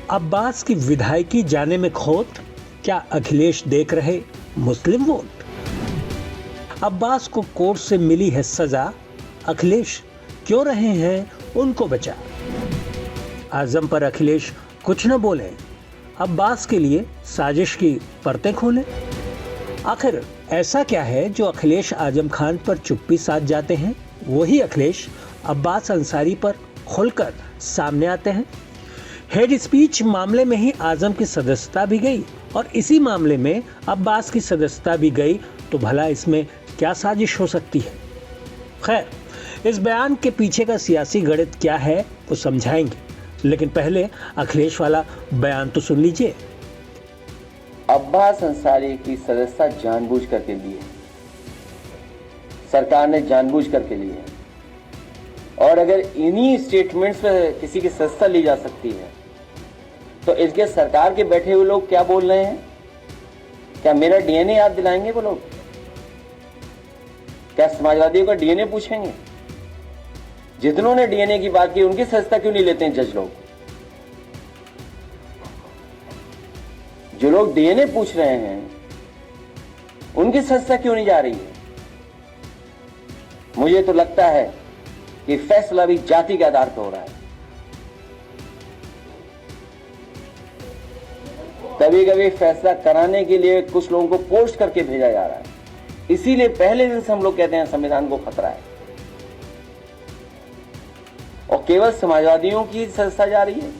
अब्बास की विधायकी जाने में खोट, क्या अखिलेश देख रहे मुस्लिम वोट? अब्बास को कोर्ट से मिली है सजा, अखिलेश क्यों रहे हैं उनको बचा? आजम पर अखिलेश कुछ न बोले, अब्बास के लिए साजिश की परतें खोले। आखिर ऐसा क्या है जो अखिलेश आजम खान पर चुप्पी साध जाते हैं? वही अखिलेश अब्बास अंसारी पर खुलकर सामने आते हैं। हेड स्पीच मामले में ही आजम की सदस्यता भी गई और इसी मामले में अब्बास की सदस्यता भी गई, तो भला इसमें क्या साजिश हो सकती है? खैर, इस बयान के पीछे का सियासी गणित क्या है वो समझाएंगे, लेकिन पहले अखिलेश वाला बयान तो सुन लीजिए। अब्बास अंसारी की सदस्यता जानबूझ करके ली है, सरकार ने जानबूझ करके ली है। और अगर इन्हीं स्टेटमेंट्स पे किसी की सदस्यता ली जा सकती है, तो इसके सरकार के बैठे हुए लोग क्या बोल रहे हैं? क्या मेरा डीएनए याद दिलाएंगे वो लोग? क्या समाजवादियों का डीएनए पूछेंगे? जितनों ने डीएनए की बात की उनकी सदस्यता क्यों नहीं लेते हैं जज लोग? जो लोग डीएनए पूछ रहे हैं उनकी सदस्यता क्यों नहीं जा रही है? मुझे तो लगता है कि फैसला भी जाति के आधार पर हो रहा है। कभी कभी फैसला कराने के लिए कुछ लोगों को पोस्ट करके भेजा जा रहा है, इसीलिए पहले दिन से हम लोग कहते हैं संविधान को खतरा है। और केवल समाजवादियों की सदस्यता जा रही है।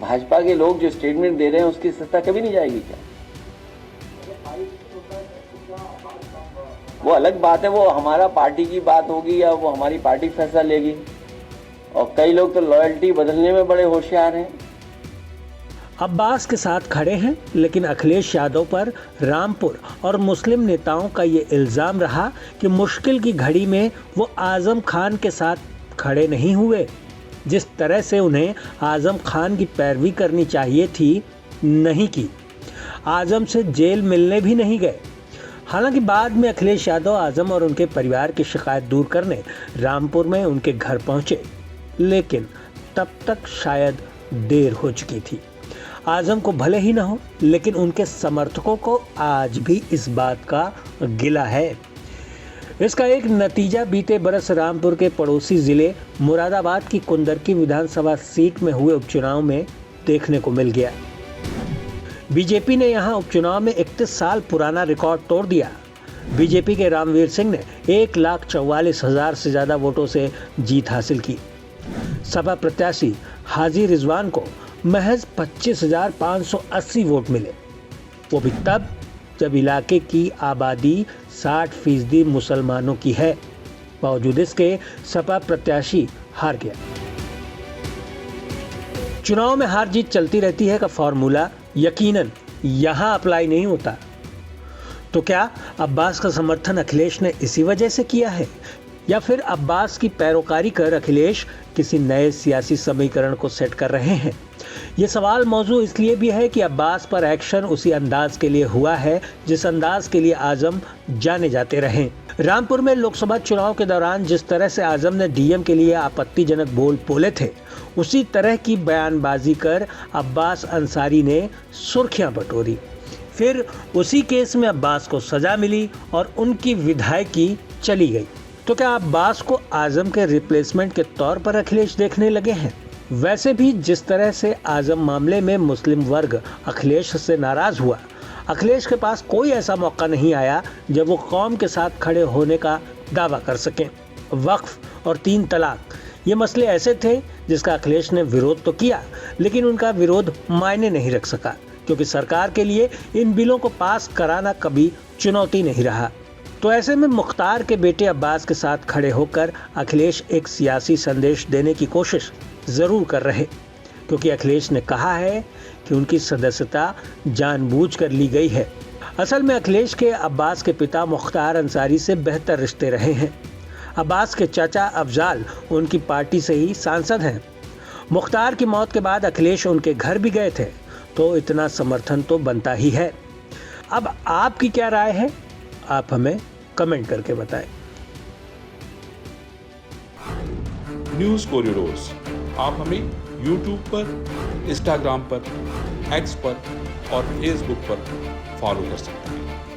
भाजपा के लोग जो स्टेटमेंट दे रहे हैं उसकी सदस्यता कभी नहीं जाएगी क्या? वो अलग बात है, वो हमारा पार्टी की बात होगी या वो हमारी पार्टी फैसला लेगी। और कई लोग तो लॉयल्टी बदलने में बड़े होशियार हैं। अब्बास के साथ खड़े हैं, लेकिन अखिलेश यादव पर रामपुर और मुस्लिम नेताओं का ये इल्जाम रहा कि मुश्किल की घड़ी में वो आजम खान के साथ खड़े नहीं हुए। जिस तरह से उन्हें आजम खान की पैरवी करनी चाहिए थी, नहीं की। आजम से जेल मिलने भी नहीं गए। हालांकि बाद में अखिलेश यादव आजम और उनके परिवार की शिकायत दूर करने रामपुर में उनके घर पहुंचे, लेकिन तब तक शायद देर हो चुकी थी। आजम को भले ही ना हो, लेकिन उनके समर्थकों को आज भी इस बात का गिला है। इसका एक नतीजा बीते बरस रामपुर के पड़ोसी जिले मुरादाबाद की कुंदरकी विधानसभा सीट में हुए उपचुनाव में देखने को मिल गया। बीजेपी ने यहां उपचुनाव में 31 साल पुराना रिकॉर्ड तोड़ दिया। बीजेपी के रामवीर सिंह ने 1,44,000 से ज्यादा वोटों से जीत हासिल की। सपा प्रत्याशी हाजी रिजवान को महज 25,580 वोट मिले, वो भी तब जब इलाके की आबादी 60% मुसलमानों की है। बावजूद इसके सपा प्रत्याशी हार गया। चुनाव में हार जीत चलती रहती है का फॉर्मूला यकीनन यहां अप्लाई नहीं होता। तो क्या अब्बास का समर्थन अखिलेश ने इसी वजह से किया है, या फिर अब्बास की पैरोकारी कर अखिलेश किसी नए सियासी समीकरण को सेट कर रहे हैं? ये सवाल मौजू इसलिए भी है कि अब्बास पर एक्शन उसी अंदाज के लिए हुआ है जिस अंदाज के लिए आजम जाने जाते रहे। रामपुर में लोकसभा चुनाव के दौरान जिस तरह से आजम ने डीएम के लिए आपत्तिजनक बोल बोले थे, उसी तरह की बयानबाजी कर अब्बास अंसारी ने सुर्खियां बटोरी। फिर उसी केस में अब्बास को सजा मिली और उनकी विधायकी चली गई। तो क्या अब्बास को आजम के रिप्लेसमेंट के तौर पर अखिलेश देखने लगे हैं? वैसे भी जिस तरह से आजम मामले में मुस्लिम वर्ग अखिलेश से नाराज हुआ, अखिलेश के पास कोई ऐसा मौका नहीं आया जब वो कौम के साथ खड़े होने का दावा कर सकें। वक्फ और 3 तलाक ये मसले ऐसे थे जिसका अखिलेश ने विरोध तो किया, लेकिन उनका विरोध मायने नहीं रख सका, क्योंकि सरकार के लिए इन बिलों को पास कराना कभी चुनौती नहीं रहा। तो ऐसे में मुख्तार के बेटे अब्बास के साथ खड़े होकर अखिलेश एक सियासी संदेश देने की कोशिश जरूर कर रहे, क्योंकि अखिलेश ने कहा है कि उनकी सदस्यता जानबूझकर ली गई है। असल में अखिलेश के अब्बास के पिता मुख्तार अंसारी से बेहतर रिश्ते रहे हैं। अब्बास के चाचा अफजाल उनकी पार्टी से ही सांसद हैं। मुख्तार की मौत के बाद अखिलेश उनके घर भी गए थे, तो इतना समर्थन तो बनता ही है। अब आपकी क्या राय है, आप हमें कमेंट करके बताएं। न्यूज कॉरिडोर्स आप हमें YouTube पर, Instagram पर, X पर और Facebook पर फॉलो कर सकते हैं।